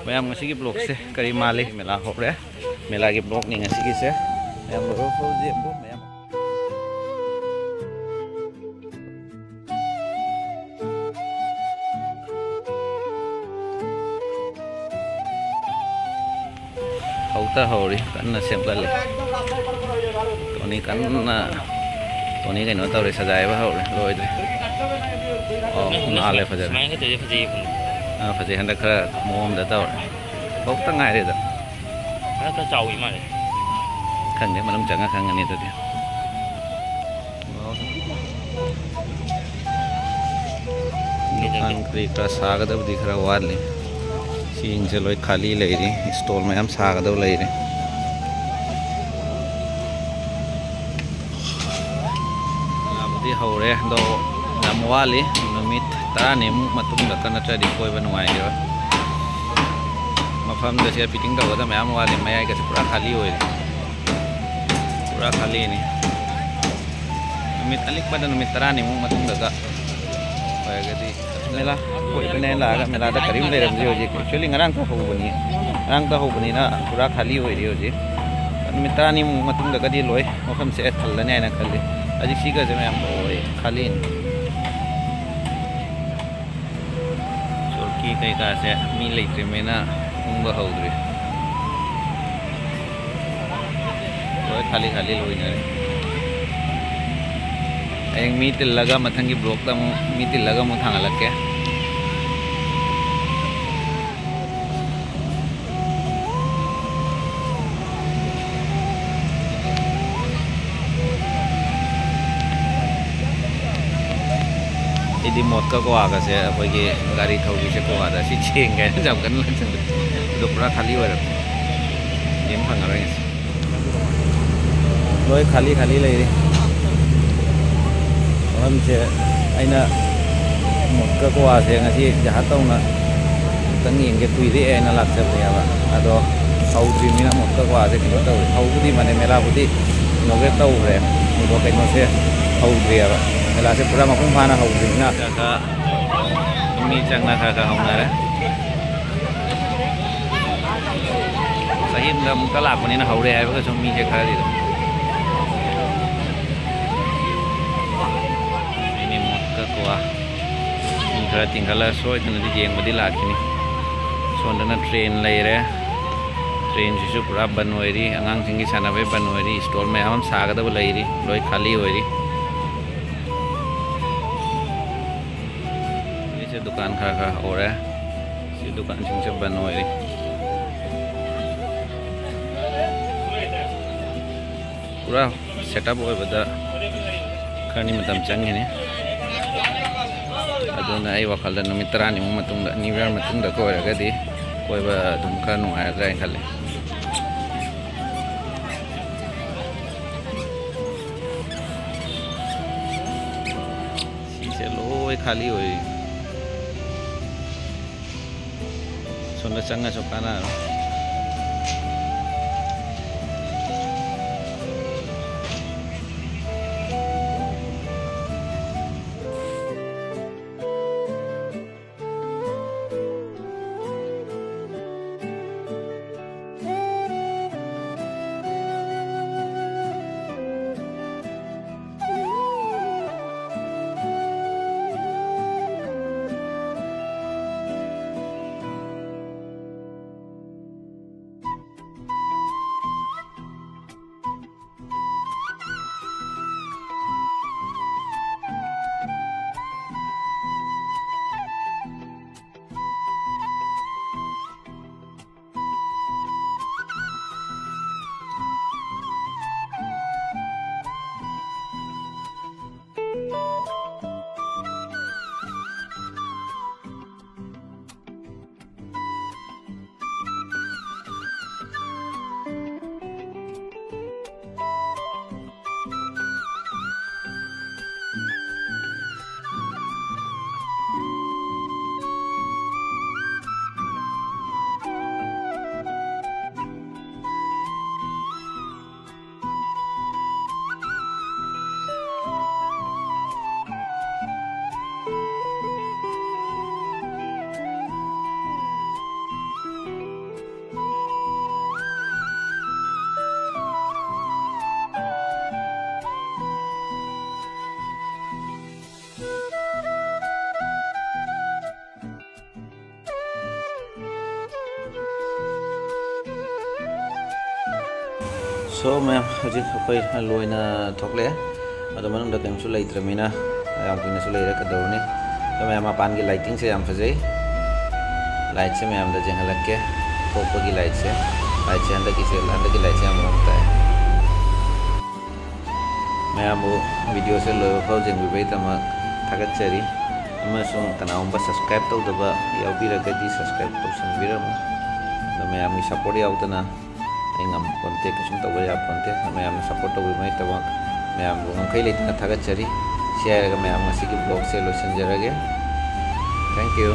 Ma'am की blog से करी माली मेला हो रहे मेला की ब्लॉग नहीं से ma'am ma'am hauta hori kan sempel Tony cái nó tao để sajai ba hori loi de na le fajar fajar handa khara mom da tao bốc ta ngai de da ta chau gì mà này khang de manam changa khang ani to de दुकान का सागदब दिख रहा वाले scene चलो खाली ले रही stall में हम सागदब ले रहे हो रहे दो नम वाली नुमित ताने मुक मतुम दकन चरी कोई बनवाए जो मफम दसे फिटिंग का होता मैम वाली मैं आई कैसे पूरा खाली हो पूरा खाली नहीं नुमित अलिक pada नुमित ताने मुक मतुम दका होएगा मेला कोई बने लागा मेला दा करीम ले रही हो जी actually ngarang ta ho bani na pura khali hoi ri ho ji mitra ni matung da kadi loi mafam se thal la ne na khali aji siga je me am oi khali sorki kai ka se mi le tre me na ung ba ho dre loi khali loi na एक मी तिल लगा मथंगी block ता मी तिल लगा मु थांगा लग के इदी मोट का को आगा से अखोई गाड़ी थौगी से को आदा सी चेंग के जब कन लग चंद दो पूरा खाली हो रहा गेम फंगा रहे लोई खाली ले रे हमसे अना मोटका को आसे जहाँ तौना तंग येंगे कुईदे अना लाक्चबनेब अदो हौद्रीमीना मोटका को आसे कहीं तौरे हौबुदी माने मेलाबुदी नोगे तौरे अदो कहीं हौद्रीब मेला से पूरा मपुंग फाना हौद्रीमीना का मी चंगना का हौनारे सही मुक्का लापनीना हौरे हाइबगा सम मी से खरा दिदो खरा तिंगला सोइदना येंबदी लाखिनी सोंदना ट्रेन लेरे ट्रेन से पूरा बन होइरी अंगांसिंगी सानाबे बन होइरी स्टॉल में हम सागदब लेरी लोई खाली होइरी ये दुकान खा हो रहा है ये दुकान से बन होइरी पूरा सेटअप होय बदा खरनी मतम चंगेने अदुना आई वखल नुमित तरानी मतुंग न्यू ईयर मतुंग को रगदी कोइबा दुम खा नुआयद्रा खले सीसे लोय खाली होई सोना चंगा चोकाना So मैम हजिक अखोई लोइना थोकले अदो मनंग दा केमसु लेत्रमिना याम किने सु लेरे कदौनी तो मैम पान की लाइटिंग से याम फजै लाइट से मैम दा जेंगलके थोप की लाइट से अंदर की लाइट से हम होता है मैम वो वीडियो से लो फाउ जेंग बिबै तमा थागतचरी अमसुंग कनाउंबा सब्सक्राइब तौदबा याउबिरगदी सब्सक्राइब तौसनबिरम तो मैम की सपोर्ट याउतना ngam konte kusum tawa ya konte ma'am support तब मैं तब मैम ngkai लेतना थागतचरी share ma'am ngasi ki blog से लोसन जरगे थैंक यू।